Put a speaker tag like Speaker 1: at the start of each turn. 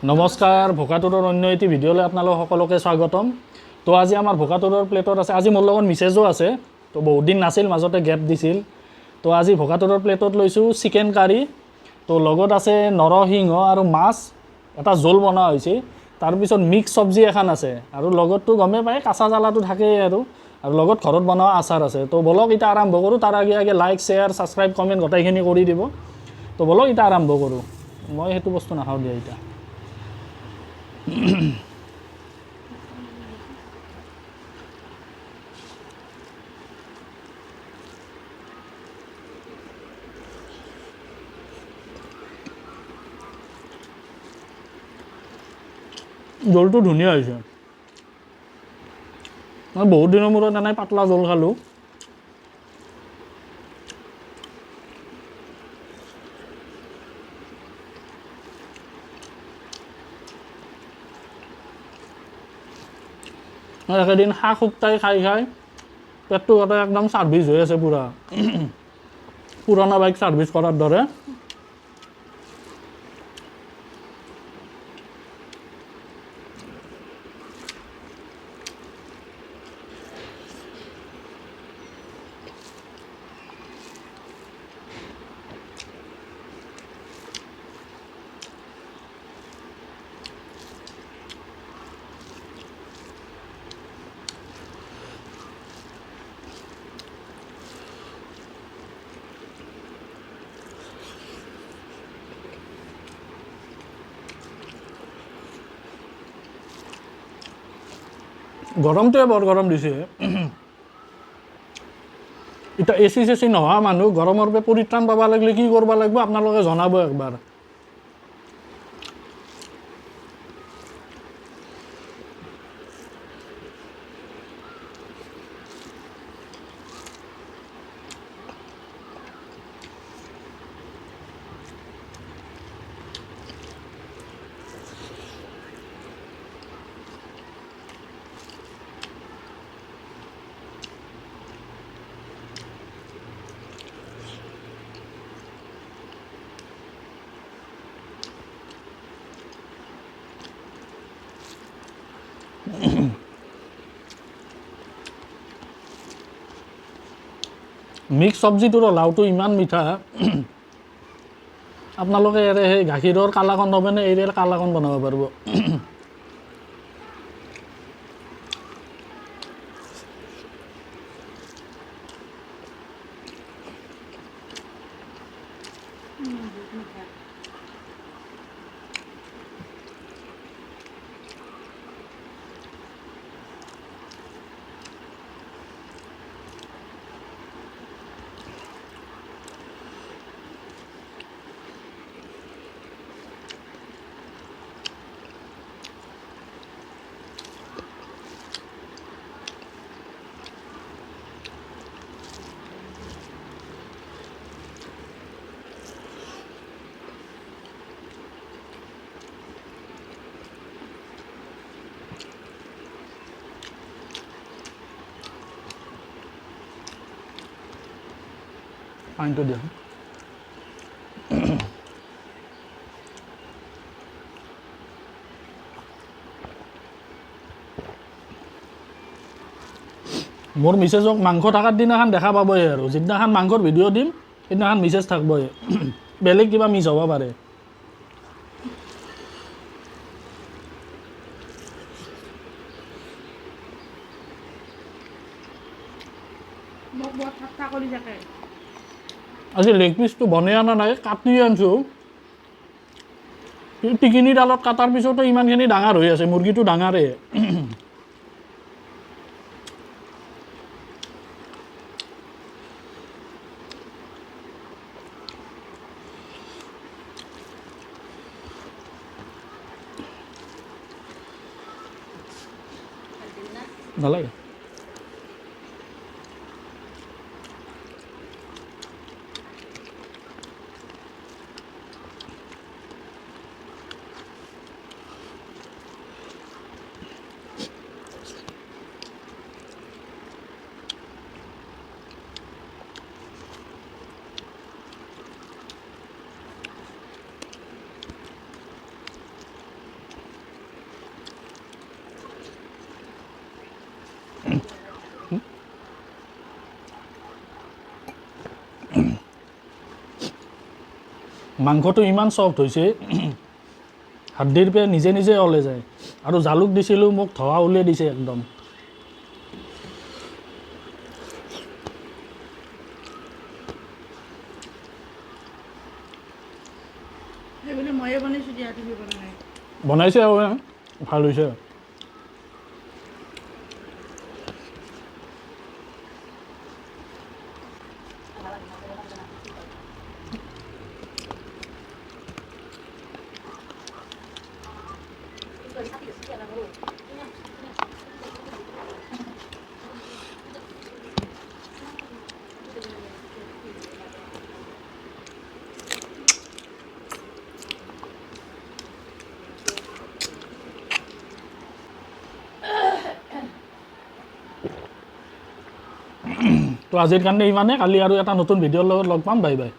Speaker 1: নমস্কাৰ ভোকাতুৰৰ অন্য এটি ভিডিঅ'লৈ আপোনালোক সকলোকে স্বাগতম। তো আজি আমাৰ ভোকাতুৰৰ প্লেটত আছে, আজি মোৰ লগত মিছেজো আছে। তো বহুত দিন নাছিল, মাজতে গেপ দিছিল। তো আজি ভোকাতুৰৰ প্লেটত লৈছোঁ চিকেন কাৰী। তো লগত আছে নৰসিংহ আৰু মাছ, এটা জোল বনোৱা হৈছে। তাৰপিছত মিক্স চব্জি এখন আছে আৰু লগততো গমেই পায় কাঁচা জ্বালাটো থাকেই আৰু লগত ঘৰত বনোৱা আচাৰ আছে। তো বলক এতিয়া আৰম্ভ কৰোঁ। তাৰ আগে আগে লাইক শ্বেয়াৰ ছাবস্ক্ৰাইব কমেণ্ট গোটেইখিনি কৰি দিব। তো বলক এতিয়া আৰম্ভ কৰোঁ। মই সেইটো বস্তু নাখাওঁ দিয়া এতিয়া। জোলটো ধুনীয়া হৈছে। মই বহুত দিনৰ মূৰত এনেই পাতলা জোল খালোঁ। একেদিন শাক শুকতাই খাই পেটটো গোটেই একদম ছাৰ্ভিচ হৈ আছে পূৰা। পুৰণা বাইক ছাৰ্ভিচ কৰাৰ দৰে। গৰমটোৱে বৰ গৰম দিছে। এতিয়া এচি চেচি নোহোৱা মানুহ গৰমৰ পৰা পৰিত্ৰাণ পাব লাগিলে কি কৰিব লাগিব আপোনালোকে জনাব একবাৰ। মিক্স চব্জিটোৰ লাওটো ইমান মিঠা। আপোনালোকে সেই গাখীৰৰ কালাকণ হ'ব নে এৰিৰ কালাকণ বনাব পাৰিব। পানীটো দিয়ক। মোৰ মিছেজক মাংস থকাৰ দিনাখন দেখা পাবই আৰু যিদিনাখন মাংসৰ ভিডিঅ' দিম সেইদিনাখন মিছেজ থাকিবই। বেলেগ কিবা মিছ হ'ব পাৰে। আজি লেগ পিচটো বনাই অনা নাই, কাটি আনিছোঁ। টিকিনিডালত কাটাৰ পিছতো ইমানখিনি ডাঙৰ হৈ আছে, মুৰ্গীটো ডাঙৰে। নালাগে। মাংসটো ইমান চফ্ট হৈছে হাড়দিৰ পৰা নিজে নিজে ওলাই যায় আৰু জালুক দিছিলোঁ মোক ধোৱা উলিয়াই দিছে একদম
Speaker 2: সেইবুলি ময়ে বনাইছোঁ দিয়া তুমি বনা নাই
Speaker 1: বনাইছে আৰু ভাল হৈছে তো আজিৰ কাৰণে ইমানে কালি আৰু এটা নতুন ভিডিঅ'ৰ লগত লগ পাম বাই বাই